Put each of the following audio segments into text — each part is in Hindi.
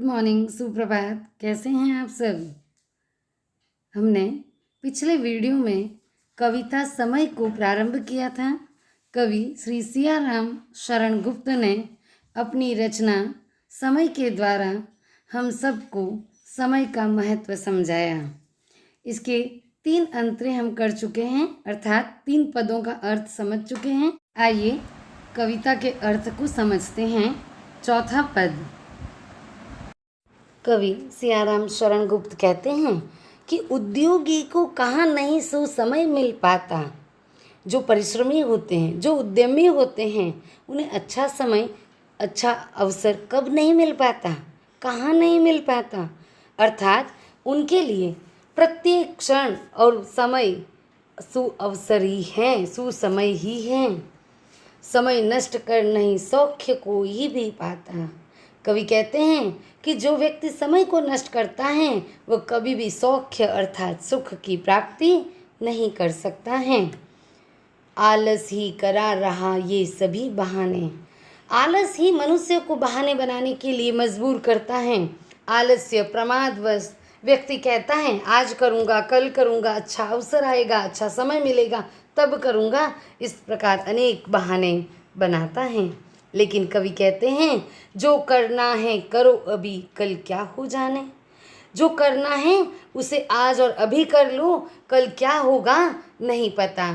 गुड मॉर्निंग, सुप्रभात। कैसे हैं आप सब? हमने पिछले वीडियो में कविता समय को प्रारंभ किया था। कवि श्री सियाराम शरण गुप्त ने अपनी रचना समय के द्वारा हम सबको समय का महत्व समझाया। इसके 3 अंतरे हम कर चुके हैं, अर्थात 3 पदों का अर्थ समझ चुके हैं। आइए कविता के अर्थ को समझते हैं। चौथा पद। कवि सियाराम शरण गुप्त कहते हैं कि उद्योगी को कहाँ नहीं सो समय मिल पाता। जो परिश्रमी होते हैं, जो उद्यमी होते हैं, उन्हें अच्छा समय, अच्छा अवसर कब नहीं मिल पाता, कहाँ नहीं मिल पाता। अर्थात उनके लिए प्रत्येक क्षण और समय सुअवसर ही हैं, सुसमय ही हैं। समय नष्ट कर नहीं सौख्य को ही भी पाता। कवि कहते हैं कि जो व्यक्ति समय को नष्ट करता है वह कभी भी सौख्य अर्थात सुख की प्राप्ति नहीं कर सकता है। आलस ही करा रहा ये सभी बहाने। आलस ही मनुष्य को बहाने बनाने के लिए मजबूर करता है। आलस्य प्रमादवश व्यक्ति कहता है आज करूँगा, कल करूँगा, अच्छा अवसर आएगा, अच्छा समय मिलेगा तब करूँगा। इस प्रकार अनेक बहाने बनाता है। लेकिन कवि कहते हैं जो करना है करो अभी, कल क्या हो जाने। जो करना है उसे आज और अभी कर लो, कल क्या होगा नहीं पता।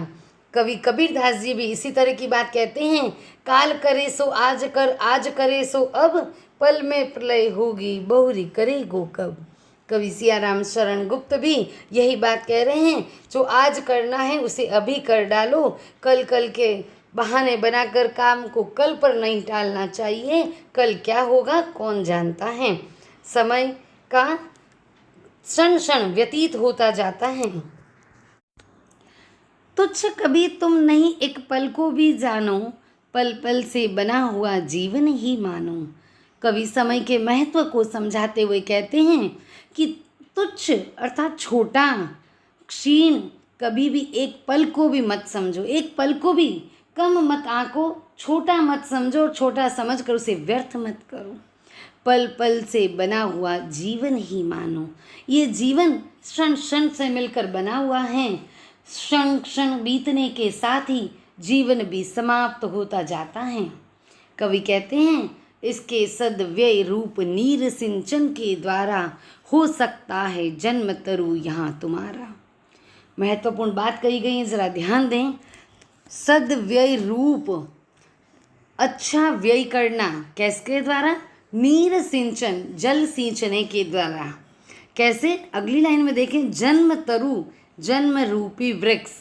कवि कबीरदास जी भी इसी तरह की बात कहते हैं। काल करे सो आज कर, आज करे सो अब, पल में प्रलय होगी बहुरी करेगो कब। कवि सियाराम शरण गुप्त भी यही बात कह रहे हैं। जो आज करना है उसे अभी कर डालो, कल के बहाने बनाकर काम को कल पर नहीं टालना चाहिए। कल क्या होगा कौन जानता है। समय का क्षण क्षण व्यतीत होता जाता है। तुच्छ कभी तुम नहीं एक पल को भी जानो, पल पल से बना हुआ जीवन ही मानो। कवि समय के महत्व को समझाते हुए कहते हैं कि तुच्छ अर्थात छोटा, क्षीण कभी भी एक पल को भी मत समझो, एक पल को भी कम मत आंको, छोटा मत समझो, छोटा समझ कर उसे व्यर्थ मत करो। पल पल से बना हुआ जीवन ही मानो। ये जीवन क्षण क्षण से मिलकर बना हुआ है। क्षण क्षण बीतने के साथ ही जीवन भी समाप्त होता जाता है। कवि कहते हैं इसके सद्व्यय रूप नीर सिंचन के द्वारा हो सकता है जन्म तरु यहाँ तुम्हारा। महत्वपूर्ण बात कही गई है, जरा ध्यान दें। सद्व्यय रूप, अच्छा व्यय करना, किसके द्वारा? नीर सिंचन, जल सींचने के द्वारा। कैसे? अगली लाइन में देखें, जन्म तरु, जन्म रूपी वृक्ष।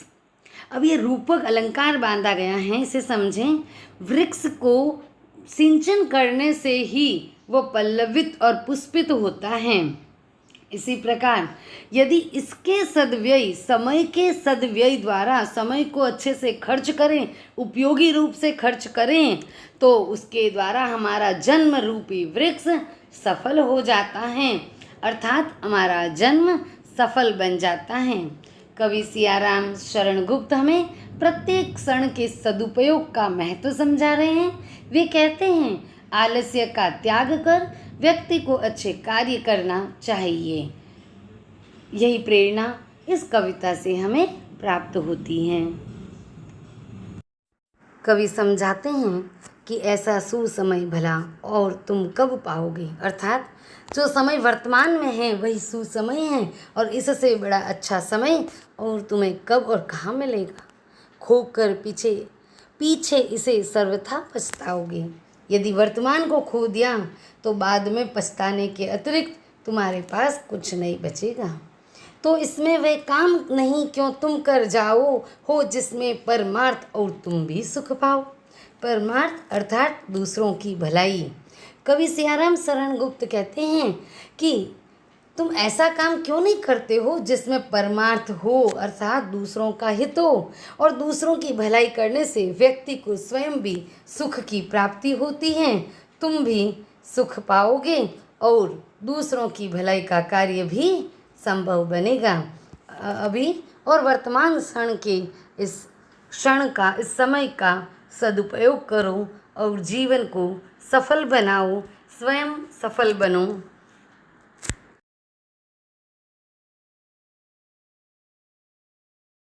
अब ये रूपक अलंकार बांधा गया है, इसे समझें। वृक्ष को सिंचन करने से ही वह पल्लवित और पुष्पित होता है। इसी प्रकार यदि इसके सद्व्यय, समय के सद्व्यय द्वारा समय को अच्छे से खर्च करें, उपयोगी रूप से खर्च करें, तो उसके द्वारा हमारा जन्म रूपी वृक्ष सफल हो जाता है, अर्थात हमारा जन्म सफल बन जाता है। कवि सियाराम शरण गुप्त हमें प्रत्येक क्षण के सदुपयोग का महत्व समझा रहे हैं। वे कहते हैं आलस्य का त्याग कर व्यक्ति को अच्छे कार्य करना चाहिए। यही प्रेरणा इस कविता से हमें प्राप्त होती है। कवि समझाते हैं कि ऐसा सुसमय भला और तुम कब पाओगे। अर्थात जो समय वर्तमान में है वही सुसमय है और इससे बड़ा अच्छा समय और तुम्हें कब और कहाँ मिलेगा। खोकर पीछे इसे सर्वथा पछताओगे। यदि वर्तमान को खो दिया तो बाद में पछताने के अतिरिक्त तुम्हारे पास कुछ नहीं बचेगा। तो इसमें वे काम नहीं क्यों तुम कर जाओ हो जिसमें परमार्थ और तुम भी सुख पाओ। परमार्थ अर्थात दूसरों की भलाई। कवि सियाराम शरण गुप्त कहते हैं कि तुम ऐसा काम क्यों नहीं करते हो जिसमें परमार्थ हो, अर्थात दूसरों का हित हो, और दूसरों की भलाई करने से व्यक्ति को स्वयं भी सुख की प्राप्ति होती है, तुम भी सुख पाओगे और दूसरों की भलाई का कार्य भी संभव बनेगा। अभी और वर्तमान क्षण के इस समय का सदुपयोग करो और जीवन को सफल बनाओ, स्वयं सफल बनो।